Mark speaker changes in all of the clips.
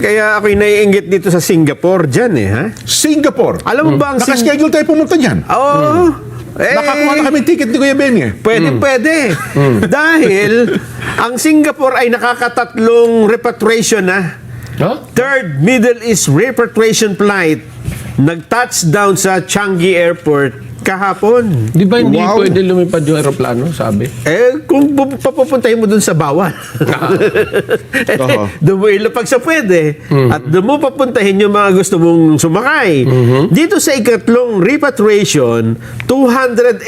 Speaker 1: Kaya ako'y naiinggit dito sa Singapore dyan ha?
Speaker 2: Singapore.
Speaker 1: Alam mo ba ang
Speaker 2: Nakaschedule tayo pumunta dyan.
Speaker 1: Oo.
Speaker 2: Nakakuha na kami ticket ni Kuya Benny.
Speaker 1: Pwede. Dahil ang Singapore ay nakakatatlong repatriation na.
Speaker 3: Huh?
Speaker 1: Third Middle East repatriation flight nag-touchdown sa Changi Airport kahapon.
Speaker 3: Di ba hindi
Speaker 2: Wow.
Speaker 3: pwede lumipad yung aeroplano, sabi?
Speaker 1: Kung papupuntahin mo dun sa bawal.
Speaker 2: Oo.
Speaker 1: Doon mo ilapag sa pwede. At doon mo papuntahin yung mga gusto mong sumakay. Dito sa ikatlong repatriation, 218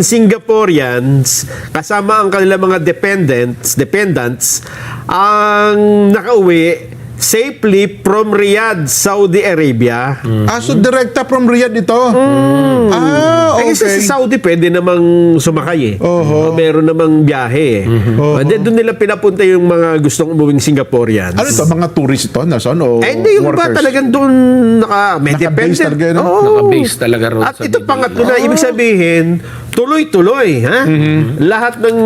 Speaker 1: Singaporeans, kasama ang kanilang mga dependents, ang nakauwi safely from Riyadh, Saudi Arabia.
Speaker 2: So direkta from Riyadh ito?
Speaker 1: Eh, kasi
Speaker 2: Okay.
Speaker 1: sa Saudi pwede namang sumakay
Speaker 2: Oho.
Speaker 1: Meron namang biyahe Doon nila pinapunta yung mga gustong umuwing Singaporeans.
Speaker 2: Ano ito? Mga tourist ito? Nason? O
Speaker 1: Hindi yung ba
Speaker 2: workers?
Speaker 1: talagang doon may
Speaker 2: Naka-base
Speaker 1: dependent.
Speaker 2: talaga yun, no?
Speaker 1: Oo.
Speaker 3: Naka-base talaga ron
Speaker 1: At
Speaker 3: sa
Speaker 1: ito
Speaker 3: Middle
Speaker 1: pangatlo na, ibig sabihin, tuloy-tuloy. Lahat ng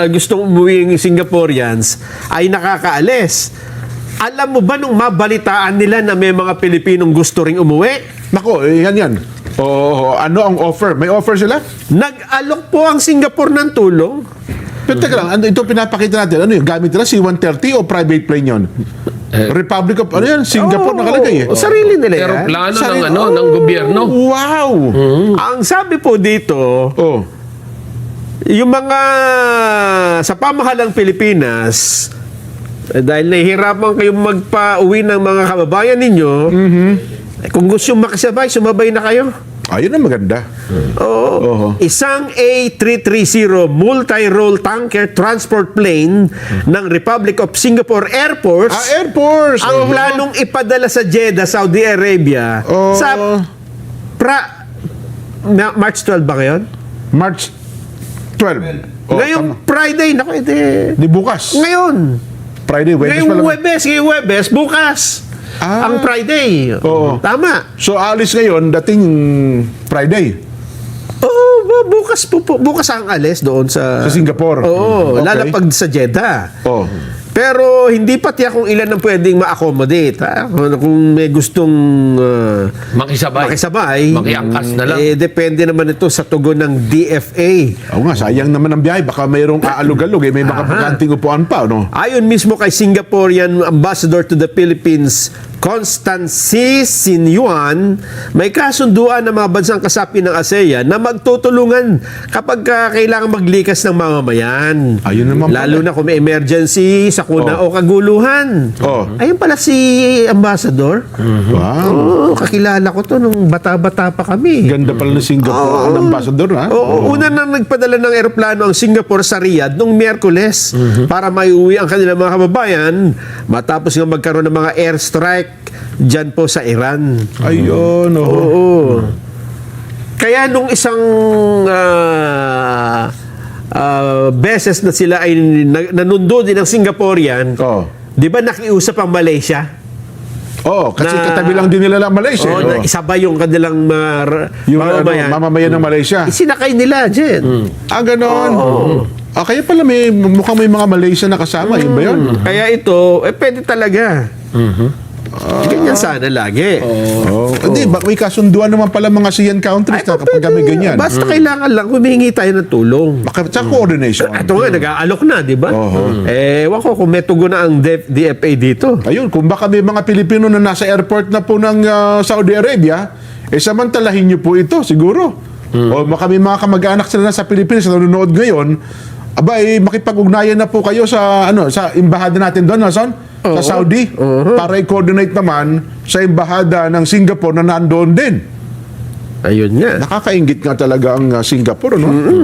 Speaker 1: gustong umuwing Singaporeans ay nakakaalis. Alam mo ba nung mabalitaan nila na may mga Pilipinong gusto ring umuwi?
Speaker 2: Nako, yan. Ano ang offer? May offer sila?
Speaker 1: Nag-alok po ang Singapore ng tulong.
Speaker 2: Pero teka lang, ito pinapakita natin. Ano yun? Gamit nila C-130 o private plane yun? Republic of, ano yan? Singapore nakalagay eh.
Speaker 1: Sarili nila yan.
Speaker 3: Aeroplano
Speaker 2: Sarili-
Speaker 3: ng gobyerno.
Speaker 2: Wow!
Speaker 1: Ang sabi po dito,
Speaker 2: Oh.
Speaker 1: yung mga sa pamahalang Pilipinas, dahil nahihirapan kayong magpa-uwi ng mga kababayan ninyo, kung gusto yung makisabay, sumabay na kayo.
Speaker 2: Ayun ang maganda.
Speaker 1: Oo. Isang A330 multi-role tanker transport plane ng Republic of Singapore Air Force
Speaker 2: Air Force!
Speaker 1: ang planong ipadala sa Jeddah, Saudi Arabia sa March 12 ba ngayon?
Speaker 2: March 12.
Speaker 1: Ngayong Friday, naku,
Speaker 2: Di bukas.
Speaker 1: ngayon.
Speaker 2: Friday, Wednesday
Speaker 1: Ngayong
Speaker 2: pala.
Speaker 1: ngayong Webes, bukas. Ang Friday.
Speaker 2: Oo.
Speaker 1: Tama.
Speaker 2: So, alis ngayon, dating Friday
Speaker 1: Bukas bukas ang alis doon sa
Speaker 2: sa Singapore.
Speaker 1: Oo,
Speaker 2: Okay.
Speaker 1: lalapag sa Jeddah.
Speaker 2: Oh.
Speaker 1: Pero hindi pa tiyak kung ilan ang pwedeng ma-accommodate. Kung may gustong
Speaker 3: Makisabay. Makiangkas na lang.
Speaker 1: Depende naman ito sa tugon ng DFA.
Speaker 2: Oo nga, sayang naman ang biyahe. Baka mayroong aalog-alog. May mga bakanting upuan pa, no?
Speaker 1: Ayon mismo kay Singaporean Ambassador to the Philippines, Constance Sinyuan, may kasunduan ng mga bansang kasapi ng ASEAN na magtutulungan kapag kailangan maglikas ng mamamayan.
Speaker 2: Ayun naman
Speaker 1: Lalo na kung may emergency, sakuna o kaguluhan. Ayun pala si Ambassador.
Speaker 2: Wow.
Speaker 1: Oo, kakilala ko to nung bata-bata pa kami.
Speaker 2: Ganda pala ng Singapore. Ang ambassador, ha?
Speaker 1: Oo, una na nagpadala ng eroplano ang Singapore sa Riyadh noong Miyerkules para maiuwi ang kanilang mga kababayan matapos nga magkaroon ng mga airstrike dyan po sa Iran.
Speaker 2: Ayun,
Speaker 1: Oo. Kaya nung isang beses na sila ay nanundo din ng Singaporean, di ba nakiusap ang Malaysia?
Speaker 2: Kasi
Speaker 1: Na-
Speaker 2: katabi lang din nila ng Malaysia.
Speaker 1: Oo, na isabay yung kanilang
Speaker 2: Yung
Speaker 1: mamamayan.
Speaker 2: mamamayan ng Malaysia.
Speaker 1: Isinakay nila dyan.
Speaker 2: Ganon. Kaya pala mukhang may mga Malaysia na kasama. Yun ba yun?
Speaker 1: Kaya ito, pwede talaga. Ganyan sana lagi.
Speaker 2: Hindi, may kasunduan naman pala mga ASEAN countries na kapag kami ganyan.
Speaker 1: Basta kailangan lang humingi tayo ng tulong.
Speaker 2: Sa coordination.
Speaker 1: Ito nga, nag-aalok na, di ba? Ewan ko kung may tugon na ang DFA dito.
Speaker 2: Ayun, kung baka may mga Pilipino na nasa airport na po ng Saudi Arabia, samantalahin nyo po ito, siguro. O baka may mga kamag-anak sila na sa Pilipinas na nanonood ngayon, makipag-ugnayan na po kayo sa sa embahada natin doon, Nason? Sa Saudi, para i-coordinate naman sa embahada ng Singapore na nandoon din.
Speaker 1: Ayun nga.
Speaker 2: Nakakaingit nga talaga ang Singapore, no?